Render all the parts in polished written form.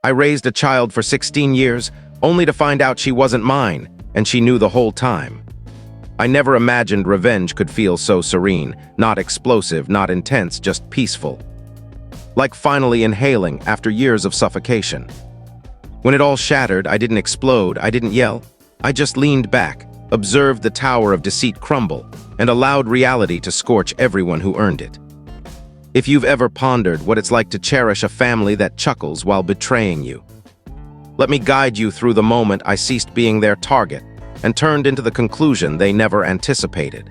I raised a child for 16 years, only to find out she wasn't mine, and she knew the whole time. I never imagined revenge could feel so serene, not explosive, not intense, just peaceful. Like finally inhaling after years of suffocation. When it all shattered, I didn't explode, I didn't yell. I just leaned back, observed the tower of deceit crumble, and allowed reality to scorch everyone who earned it. If you've ever pondered what it's like to cherish a family that chuckles while betraying you, let me guide you through the moment I ceased being their target and turned into the conclusion they never anticipated.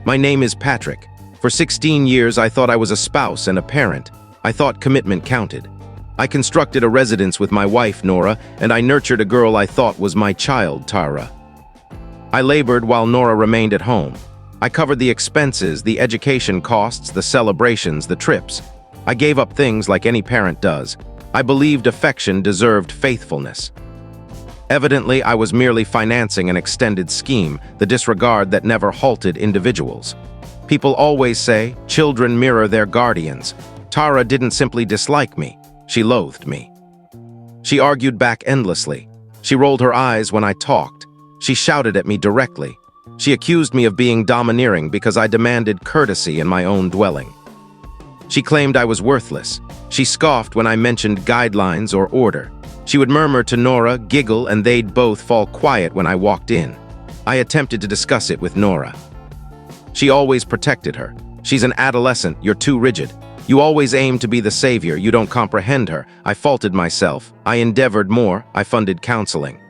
My name is Patrick. For 16 years, I thought I was a spouse and a parent. I thought commitment counted. I constructed a residence with my wife, Nora, and I nurtured a girl I thought was my child, Tara. I labored while Nora remained at home. I covered the expenses, the education costs, the celebrations, the trips. I gave up things like any parent does. I believed affection deserved faithfulness. Evidently, I was merely financing an extended scheme, the disregard that never halted individuals. People always say, children mirror their guardians. Tara didn't simply dislike me, she loathed me. She argued back endlessly. She rolled her eyes when I talked. She shouted at me directly. She accused me of being domineering because I demanded courtesy in my own dwelling. She claimed I was worthless. She scoffed when I mentioned guidelines or order. She would murmur to Nora, giggle, and they'd both fall quiet when I walked in. I attempted to discuss it with Nora. She always protected her. She's an adolescent, you're too rigid. You always aim to be the savior, you don't comprehend her. I faulted myself. I endeavored more. I funded counseling.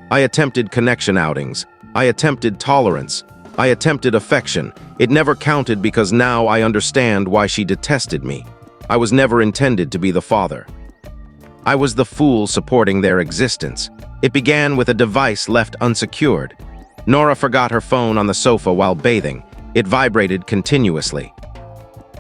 I attempted connection outings. I attempted tolerance. I attempted affection. It never counted because now I understand why she detested me. I was never intended to be the father. I was the fool supporting their existence. It began with a device left unsecured. Nora forgot her phone on the sofa while bathing. It vibrated continuously.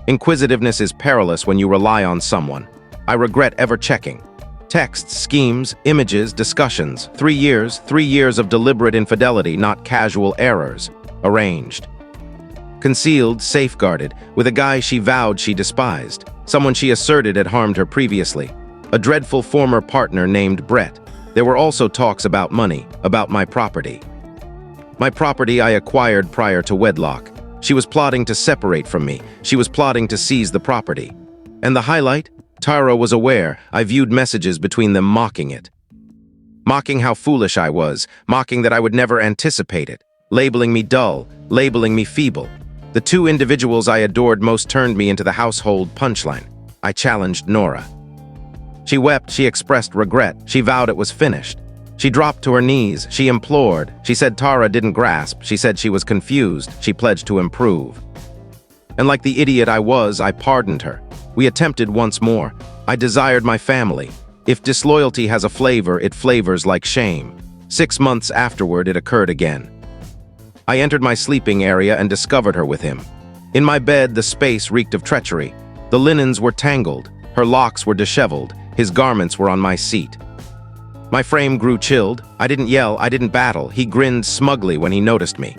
Inquisitiveness is perilous when you rely on someone. I regret ever checking. Texts, schemes, images, discussions. 3 years of deliberate infidelity, not casual errors. Arranged. Concealed, safeguarded, with a guy she vowed she despised. Someone she asserted had harmed her previously. A dreadful former partner named Brett. There were also talks about money, about my property. My property I acquired prior to wedlock. She was plotting to separate from me. She was plotting to seize the property. And the highlight? Tara was aware. I viewed messages between them mocking it. Mocking how foolish I was, mocking that I would never anticipate it, labeling me dull, labeling me feeble. The two individuals I adored most turned me into the household punchline. I challenged Nora. She wept, she expressed regret, she vowed it was finished. She dropped to her knees, she implored. She said Tara didn't grasp, she said she was confused, she pledged to improve. And like the idiot I was, I pardoned her. We attempted once more. I desired my family. If disloyalty has a flavor, it flavors like shame. 6 months afterward, it occurred again. I entered my sleeping area and discovered her with him. In my bed, the space reeked of treachery. The linens were tangled, her locks were disheveled, his garments were on my seat. My frame grew chilled. I didn't yell, I didn't battle. He grinned smugly when he noticed me.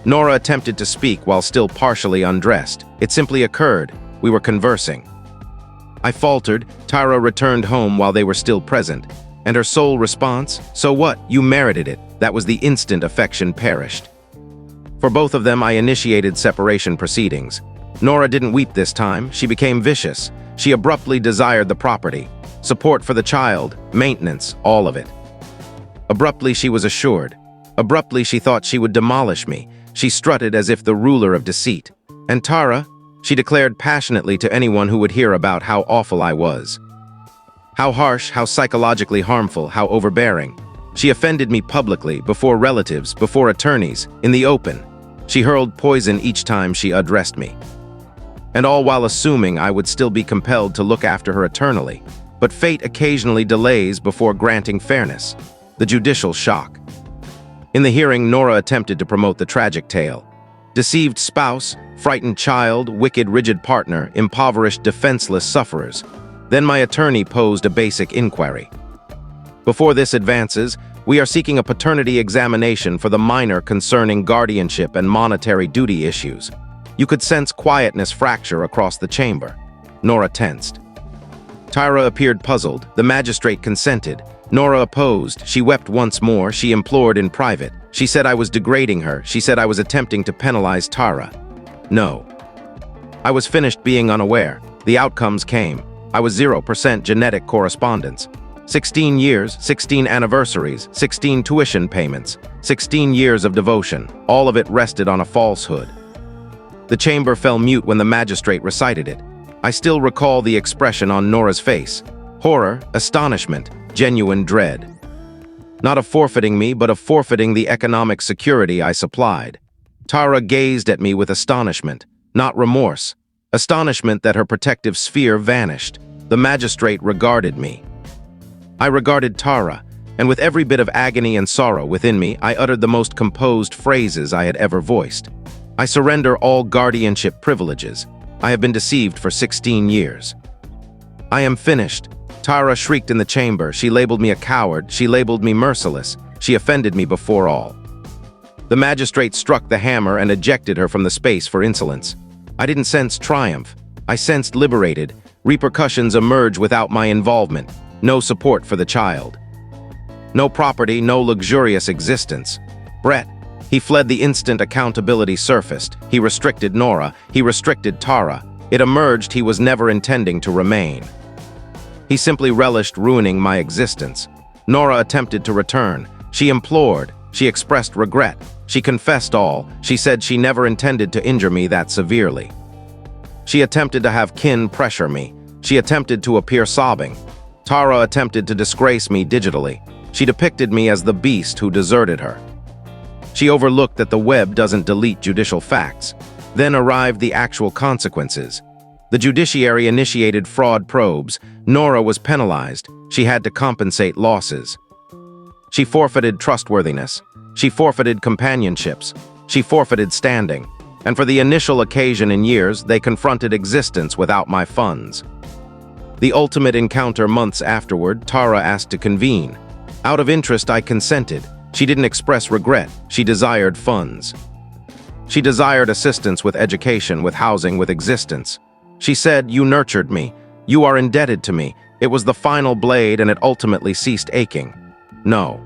Nora attempted to speak while still partially undressed. It simply occurred. We were conversing. I faltered. Tara returned home while they were still present. And her sole response, "So what? You merited it." That was the instant affection perished. For both of them, I initiated separation proceedings. Nora didn't weep this time. She became vicious. She abruptly desired the property. Support for the child, maintenance, all of it. Abruptly, she was assured. Abruptly, she thought she would demolish me. She strutted as if the ruler of deceit. And Tara, she declared passionately to anyone who would hear about how awful I was. How harsh, how psychologically harmful, how overbearing. She offended me publicly, before relatives, before attorneys, in the open. She hurled poison each time she addressed me. And all while assuming I would still be compelled to look after her eternally. But fate occasionally delays before granting fairness. The judicial shock. In the hearing, Nora attempted to promote the tragic tale. Deceived spouse, frightened child, wicked rigid partner, impoverished defenseless sufferers. Then my attorney posed a basic inquiry. Before this advances, we are seeking a paternity examination for the minor concerning guardianship and monetary duty issues. You could sense quietness fracture across the chamber. Nora tensed. Tyra appeared puzzled. The magistrate consented. Nora opposed. She wept once more. She implored in private. She said I was degrading her. She said I was attempting to penalize Tyra. No. I was finished being unaware. The outcomes came. I was 0% genetic correspondence. 16 years, 16 anniversaries, 16 tuition payments, 16 years of devotion. All of it rested on a falsehood. The chamber fell mute when the magistrate recited it. I still recall the expression on Nora's face. Horror, astonishment, genuine dread. Not of forfeiting me, but of forfeiting the economic security I supplied. Tara gazed at me with astonishment, not remorse. Astonishment that her protective sphere vanished. The magistrate regarded me. I regarded Tara, and with every bit of agony and sorrow within me, I uttered the most composed phrases I had ever voiced. I surrender all guardianship privileges. I have been deceived for 16 years. I am finished. Tara shrieked in the chamber. She labeled me a coward. She labeled me merciless. She offended me before all. The magistrate struck the hammer and ejected her from the space for insolence. I didn't sense triumph. I sensed liberated. Repercussions emerge without my involvement. No support for the child. No property, no luxurious existence. Brett. He fled the instant accountability surfaced. He restricted Nora. He restricted Tara. It emerged he was never intending to remain. He simply relished ruining my existence. Nora attempted to return. She implored. She expressed regret. She confessed all. She said she never intended to injure me that severely. She attempted to have kin pressure me. She attempted to appear sobbing. Tara attempted to disgrace me digitally. She depicted me as the beast who deserted her. She overlooked that the web doesn't delete judicial facts. Then arrived the actual consequences. The judiciary initiated fraud probes. Nora was penalized. She had to compensate losses. She forfeited trustworthiness. She forfeited companionships. She forfeited standing. And for the initial occasion in years, they confronted existence without my funds. The ultimate encounter months afterward, Tara asked to convene. Out of interest, I consented. She didn't express regret. She desired funds. She desired assistance with education, with housing, with existence. She said, "You nurtured me. You are indebted to me." It was the final blade, and it ultimately ceased aching. No.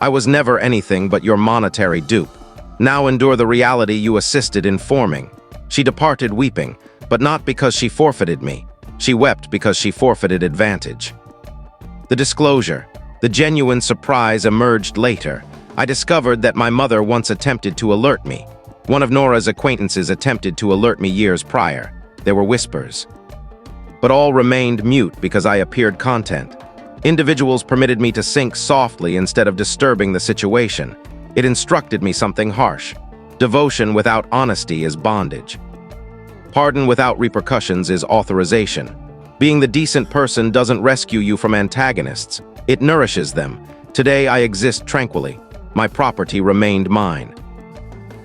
I was never anything but your monetary dupe. Now endure the reality you assisted in forming. She departed weeping, but not because she forfeited me. She wept because she forfeited advantage. The disclosure, the genuine surprise emerged later. I discovered that my mother once attempted to alert me. One of Nora's acquaintances attempted to alert me years prior. There were whispers. But all remained mute because I appeared content. Individuals permitted me to sink softly instead of disturbing the situation. It instructed me something harsh. Devotion without honesty is bondage. Pardon without repercussions is authorization. Being the decent person doesn't rescue you from antagonists. It nourishes them. Today I exist tranquilly. My property remained mine.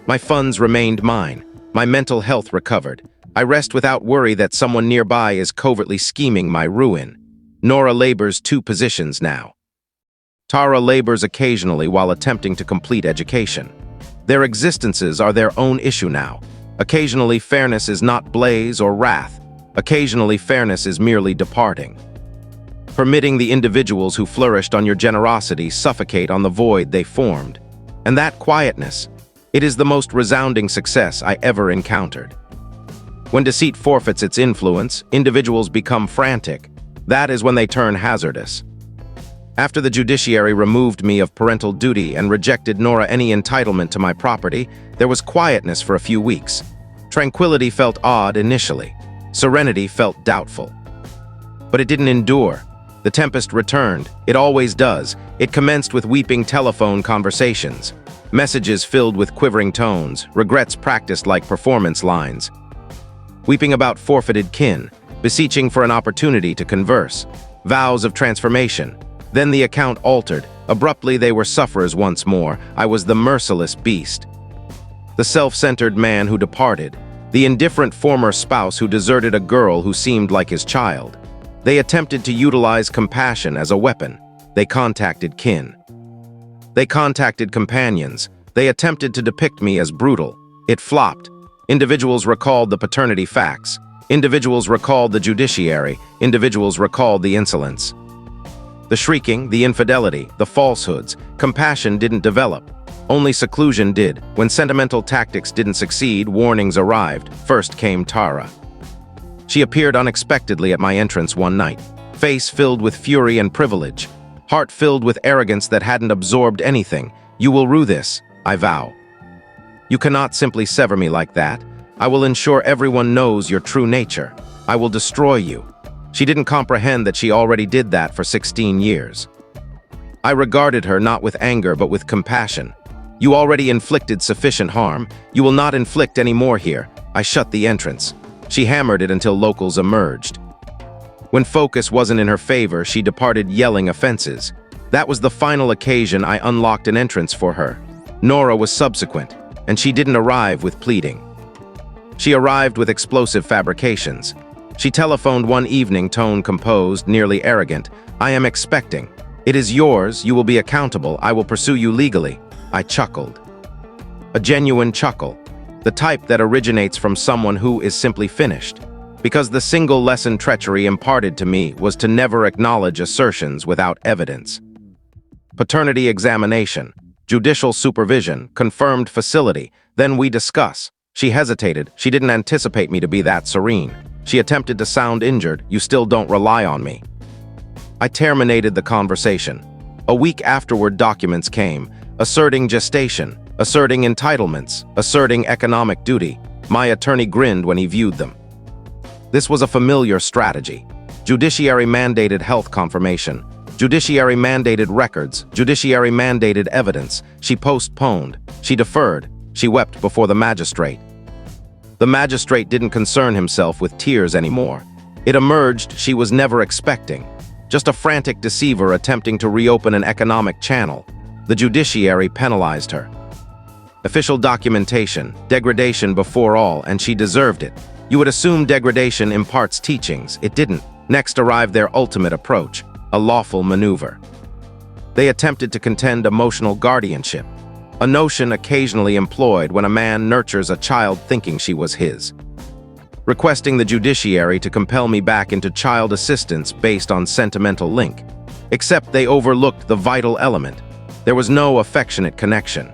My funds remained mine. My mental health recovered. I rest without worry that someone nearby is covertly scheming my ruin. Nora labors 2 positions now. Tara labors occasionally while attempting to complete education. Their existences are their own issue now. Occasionally, fairness is not blaze or wrath. Occasionally, fairness is merely departing. Permitting the individuals who flourished on your generosity suffocate on the void they formed. And that quietness, it is the most resounding success I ever encountered. When deceit forfeits its influence, individuals become frantic. That is when they turn hazardous. After the judiciary removed me of parental duty and rejected Nora any entitlement to my property, there was quietness for a few weeks. Tranquility felt odd initially. Serenity felt doubtful. But it didn't endure. The tempest returned. It always does. It commenced with weeping telephone conversations, messages filled with quivering tones, regrets practiced like performance lines, weeping about forfeited kin, beseeching for an opportunity to converse, vows of transformation. Then the account altered. Abruptly, they were sufferers once more. I was the merciless beast. The self-centered man who departed. The indifferent former spouse who deserted a girl who seemed like his child. They attempted to utilize compassion as a weapon. They contacted kin. They contacted companions. They attempted to depict me as brutal. It flopped. Individuals recalled the paternity facts. Individuals recalled the judiciary, individuals recalled the insolence. The shrieking, the infidelity, the falsehoods, compassion didn't develop. Only seclusion did. When sentimental tactics didn't succeed, warnings arrived. First came Tara. She appeared unexpectedly at my entrance one night, face filled with fury and privilege, heart filled with arrogance that hadn't absorbed anything. You will rue this, I vow. You cannot simply sever me like that. I will ensure everyone knows your true nature. I will destroy you. She didn't comprehend that she already did that for 16 years. I regarded her not with anger but with compassion. You already inflicted sufficient harm. You will not inflict any more here. I shut the entrance. She hammered it until locals emerged. When focus wasn't in her favor, she departed yelling offenses. That was the final occasion I unlocked an entrance for her. Nora was subsequent, and she didn't arrive with pleading. She arrived with explosive fabrications. She telephoned one evening, tone composed, nearly arrogant. I am expecting. It is yours, you will be accountable, I will pursue you legally. I chuckled. A genuine chuckle. The type that originates from someone who is simply finished. Because the single lesson treachery imparted to me was to never acknowledge assertions without evidence. Paternity examination, judicial supervision, confirmed facility, then we discuss. She hesitated. She didn't anticipate me to be that serene. She attempted to sound injured. You still don't rely on me. I terminated the conversation. A week afterward, documents came, asserting gestation, asserting entitlements, asserting economic duty. My attorney grinned when he viewed them. This was a familiar strategy. Judiciary-mandated health confirmation, judiciary-mandated records, judiciary-mandated evidence. She postponed, she deferred, she wept before the magistrate. The magistrate didn't concern himself with tears anymore. It emerged she was never expecting. Just a frantic deceiver attempting to reopen an economic channel. The judiciary penalized her. Official documentation, degradation before all, and she deserved it. You would assume degradation imparts teachings. It didn't. Next arrived their ultimate approach, a lawful maneuver. They attempted to contend emotional guardianship, a notion occasionally employed when a man nurtures a child thinking she was his. Requesting the judiciary to compel me back into child assistance based on sentimental link. Except they overlooked the vital element. There was no affectionate connection.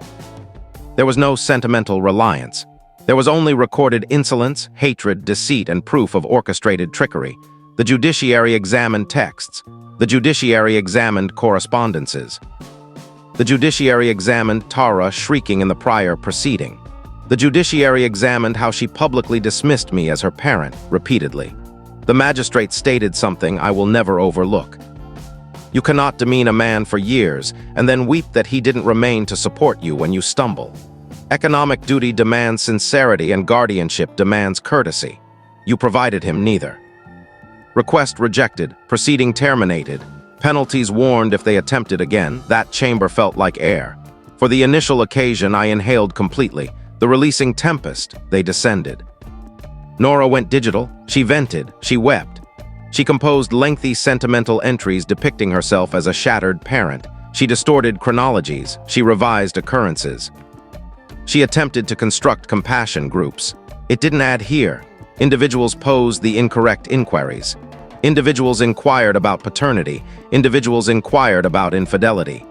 There was no sentimental reliance. There was only recorded insolence, hatred, deceit, and proof of orchestrated trickery. The judiciary examined texts. The judiciary examined correspondences. The judiciary examined Tara shrieking in the prior proceeding. The judiciary examined how she publicly dismissed me as her parent, repeatedly. The magistrate stated something I will never overlook. You cannot demean a man for years and then weep that he didn't remain to support you when you stumble. Economic duty demands sincerity and guardianship demands courtesy. You provided him neither. Request rejected, proceeding terminated. Penalties warned if they attempted again. That chamber felt like air. For the initial occasion, I inhaled completely. The releasing tempest, they descended. Nora went digital. She vented. She wept. She composed lengthy sentimental entries depicting herself as a shattered parent. She distorted chronologies. She revised occurrences. She attempted to construct compassion groups. It didn't adhere. Individuals posed the incorrect inquiries. Individuals inquired about paternity. Individuals inquired about infidelity.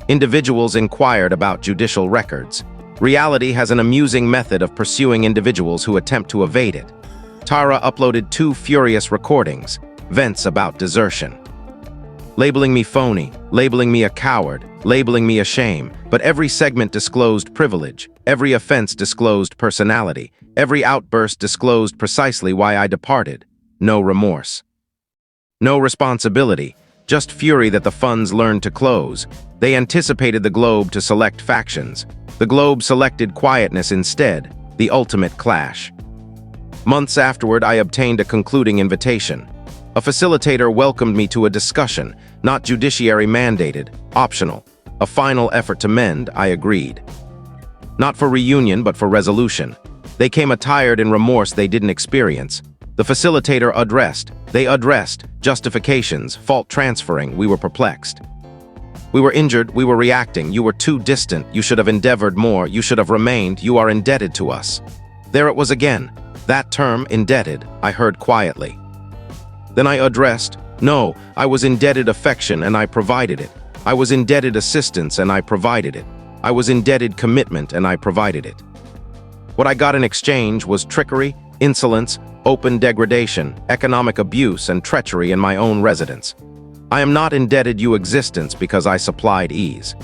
Individuals inquired about judicial records. Reality has an amusing method of pursuing individuals who attempt to evade it. Tara uploaded 2 furious recordings, vents about desertion. Labeling me phony, labeling me a coward, labeling me a shame, but every segment disclosed privilege, every offense disclosed personality, every outburst disclosed precisely why I departed. No remorse. No responsibility, just fury that the funds learned to close. They anticipated the globe to select factions. The globe selected quietness instead, the ultimate clash. Months afterward, I obtained a concluding invitation. A facilitator welcomed me to a discussion, not judiciary-mandated, optional. A final effort to mend, I agreed. Not for reunion, but for resolution. They came attired in remorse they didn't experience. The facilitator addressed justifications, fault transferring. We were perplexed. We were injured, we were reacting. You were too distant, you should have endeavored more, you should have remained, you are indebted to us. There it was again. That term, indebted, I heard quietly. Then I addressed, no, I was indebted affection and I provided it. I was indebted assistance and I provided it. I was indebted commitment and I provided it. What I got in exchange was trickery, insolence, open degradation, economic abuse, and treachery in my own residence. I am not indebted you existence because I supplied ease.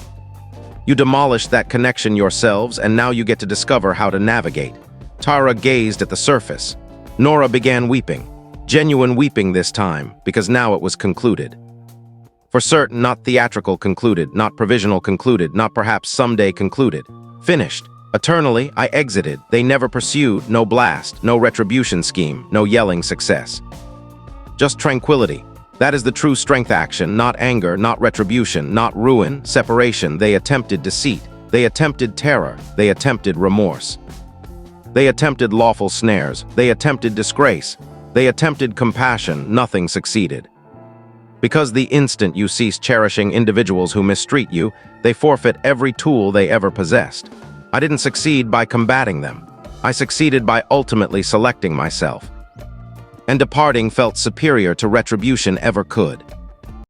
You demolished that connection yourselves, and now you get to discover how to navigate. Tara gazed at the surface. Nora began weeping. Genuine weeping this time, because now it was concluded. For certain, not theatrical concluded, not provisional concluded, not perhaps someday concluded. Finished. Eternally, I exited. They never pursued, no blast, no retribution scheme, no yelling success. Just tranquility. That is the true strength action, not anger, not retribution, not ruin, separation. They attempted deceit. They attempted terror. They attempted remorse. They attempted lawful snares. They attempted disgrace. They attempted compassion. Nothing succeeded. Because the instant you cease cherishing individuals who mistreat you, they forfeit every tool they ever possessed. I didn't succeed by combating them. I succeeded by ultimately selecting myself. And departing felt superior to retribution ever could.